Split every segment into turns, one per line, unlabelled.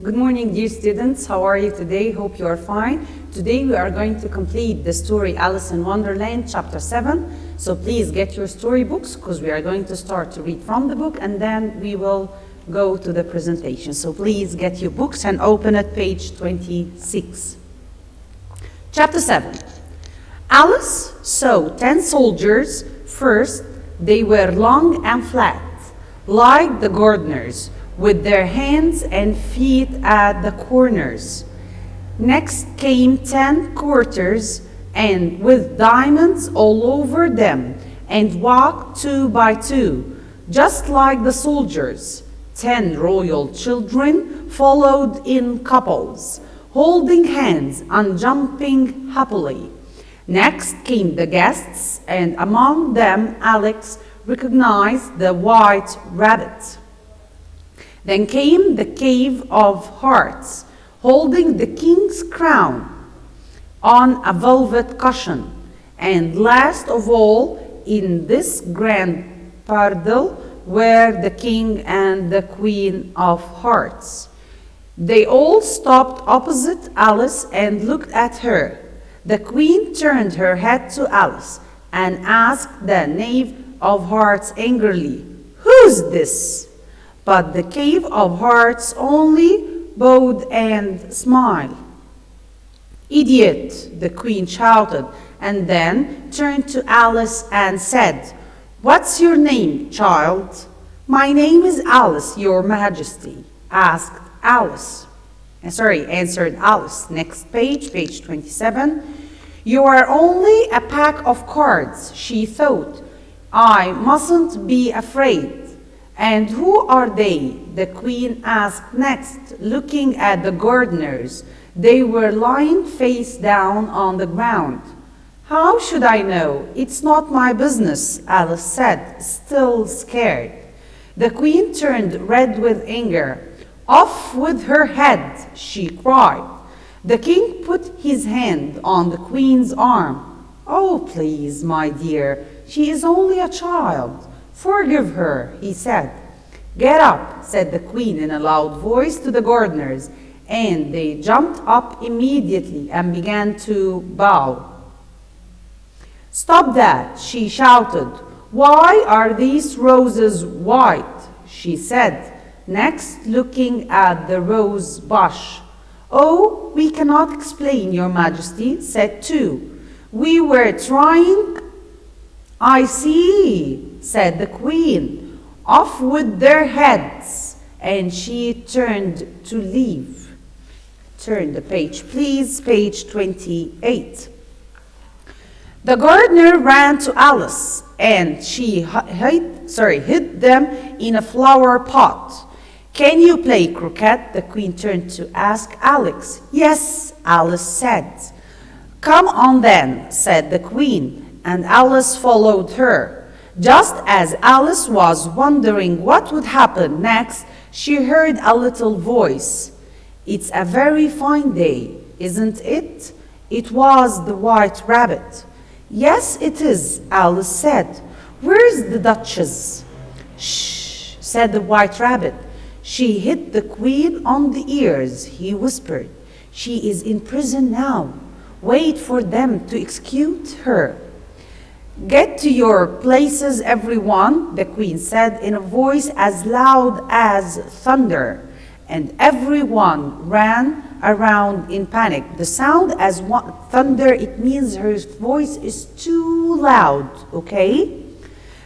Good morning, dear students. How are you today? Hope you are fine. Today we are going to complete the story Alice in Wonderland, chapter 7. So please get your storybooks because we are going to start to read from the book and then we will go to the presentation. So please get your books and open at page 26. Chapter 7. Alice saw 10 soldiers. First, they were long and flat, like the gardeners, with their hands and feet at the corners. Next came 10 courtiers, and with diamonds all over them, and walked 2 by 2, just like the soldiers. 10 royal children followed in couples, holding hands and jumping happily. Next came the guests, and among them Alex recognized the white rabbit. Then came the Cave of Hearts, holding the king's crown on a velvet cushion. And last of all, in this grand pardal, were the king and the queen of hearts. They all stopped opposite Alice and looked at her. The queen turned her head to Alice and asked the knave of hearts angrily, "Who's this?" But the Cave of Hearts only bowed and smiled. "Idiot," the queen shouted, and then turned to Alice and said, "What's your name, child?" "My name is Alice, your majesty," answered Alice. Next page, page 27. "You are only a pack of cards," she thought. "I mustn't be afraid." "And who are they?" the queen asked next, looking at the gardeners. They were lying face down on the ground. "How should I know? It's not my business," Alice said, still scared. The queen turned red with anger. "Off with her head," she cried. The king put his hand on the queen's arm. "Oh, please, my dear, she is only a child. Forgive her," he said. "Get up," said the queen in a loud voice to the gardeners, and they jumped up immediately and began to bow. "Stop that," she shouted. "Why are these roses white?" she said, next looking at the rose bush. "Oh, we cannot explain, your majesty," said 2. "We were trying—" "I see," said the queen. "Off with their heads," and she turned to leave. Turn the page, please, page 28. The gardener ran to Alice, and she hid them in a flower pot. "Can you play croquet?" the queen turned to ask Alex. "Yes," Alice said. "Come on then," said the queen, and Alice followed her. Just as Alice was wondering what would happen next, she heard a little voice. "It's a very fine day, isn't it?" It was the white rabbit. "Yes, it is," Alice said. "Where's the Duchess?" "Shh," said the white rabbit. "She hit the queen on the ears," he whispered. "She is in prison now. Wait for them to execute her." "Get to your places, everyone," the queen said in a voice as loud as thunder. And everyone ran around in panic. The sound as thunder, it means her voice is too loud, okay?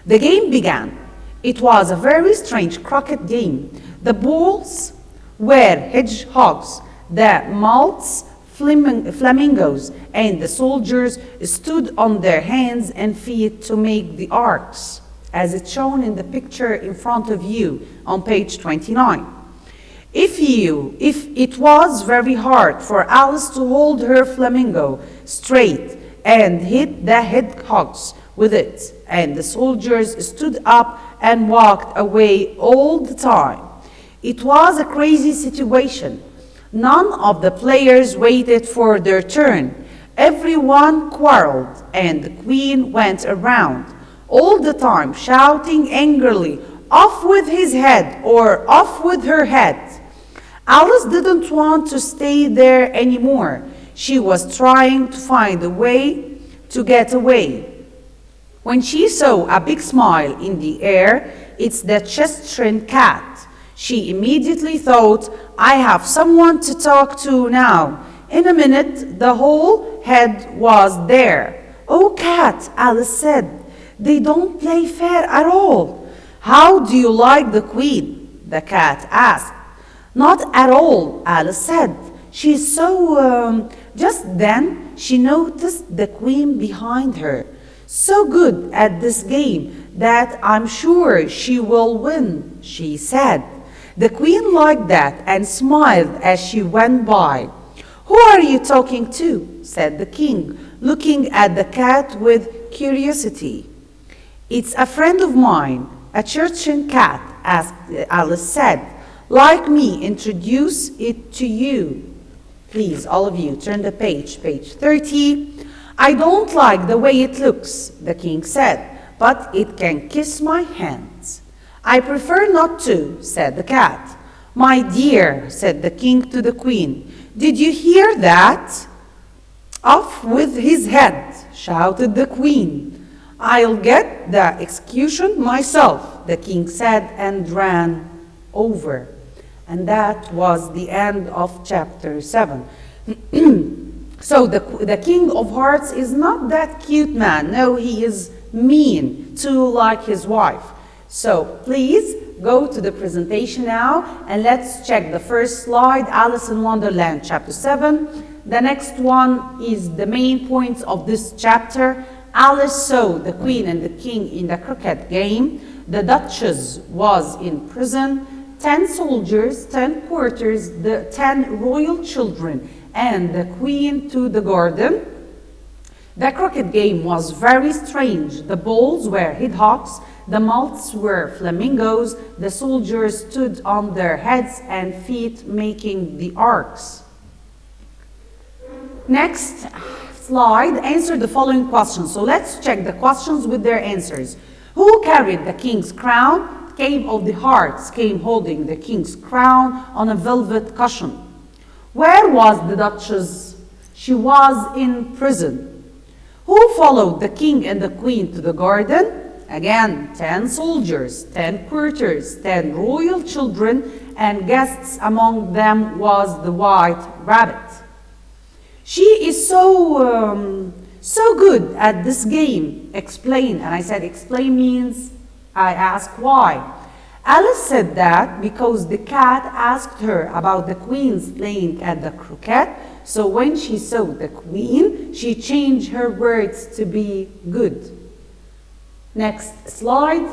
The game began. It was a very strange croquet game. The balls were hedgehogs, the malts flamingos, and the soldiers stood on their hands and feet to make the arcs, as it's shown in the picture in front of you on page 29. If it was very hard for Alice to hold her flamingo straight and hit the hedgehogs with it, and the soldiers stood up and walked away all the time. It was a crazy situation. None of the players waited for their turn. Everyone quarreled, and the queen went around all the time shouting angrily, "Off with his head," or "Off with her head." Alice didn't want to stay there anymore. She was trying to find a way to get away. When she saw a big smile in the air, it's the Cheshire cat. She immediately thought, I have someone to talk to now. In a minute, the whole head was there. Oh, cat, Alice said, they don't play fair at all. How do you like the queen? The cat asked. Not at all, Alice said. She's so... Just then, she noticed the queen behind her. So good at this game that I'm sure she will win, she said. The queen liked that and smiled as she went by. Who are you talking to? Said the king, looking at the cat with curiosity. It's a friend of mine, a Cheshire cat, Alice said. Like me, introduce it to you. Please, all of you, turn the page 30. I don't like the way it looks, the king said, but it can kiss my hands. I prefer not to, said the cat. My dear, said the king to the queen, did you hear that? Off with his head, shouted the queen. I'll get the execution myself, the king said and ran over. And that was the end of chapter 7. So the King of Hearts is not that cute man. No, he is mean, too like his wife. So please go to the presentation now and let's check the first slide, Alice in Wonderland, chapter 7. The next one is the main points of this chapter. Alice saw the queen and the king in the croquet game. The Duchess was in prison. 10 soldiers, 10 courtiers, the 10 royal children, and the queen to the garden. The croquet game was very strange. The balls were hedgehogs, the malts were flamingos, the soldiers stood on their heads and feet making the arcs. Next slide, answer the following questions. So let's check the questions with their answers. Who carried the king's crown? King of the Hearts came holding the king's crown on a velvet cushion. Where was the Duchess? She was in prison. Who followed the king and the queen to the garden? Again, 10 soldiers, 10 courtiers, 10 royal children, and guests among them was the white rabbit. She is so good at this game. Explain. And I said explain means I asked why. Alice said that because the cat asked her about the queens playing at the croquet, so when she saw the queen, she changed her words to be good. Next slide.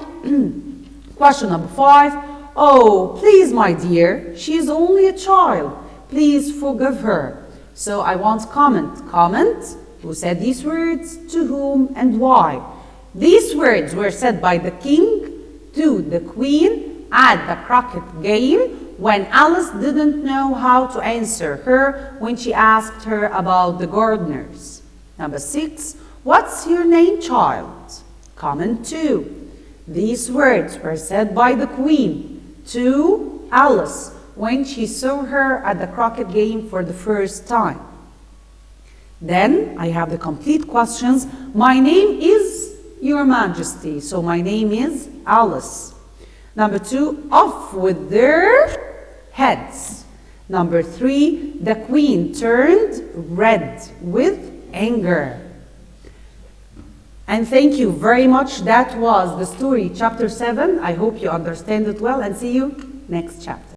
Question number 5. Oh, please, my dear, she is only a child. Please forgive her. So I want comment. Comment. Who said these words? To whom and why? These words were said by the king to the queen at the croquet game when Alice didn't know how to answer her when she asked her about the gardeners. Number 6, what's your name, child? Comment 2. These words were said by the queen to Alice when she saw her at the croquet game for the first time. Then I have the complete questions. My name is Your Majesty. So my name is Alice. Number 2, off with their heads. Number 3, the queen turned red with anger. And thank you very much. That was the story, chapter 7. I hope you understand it well and see you next chapter.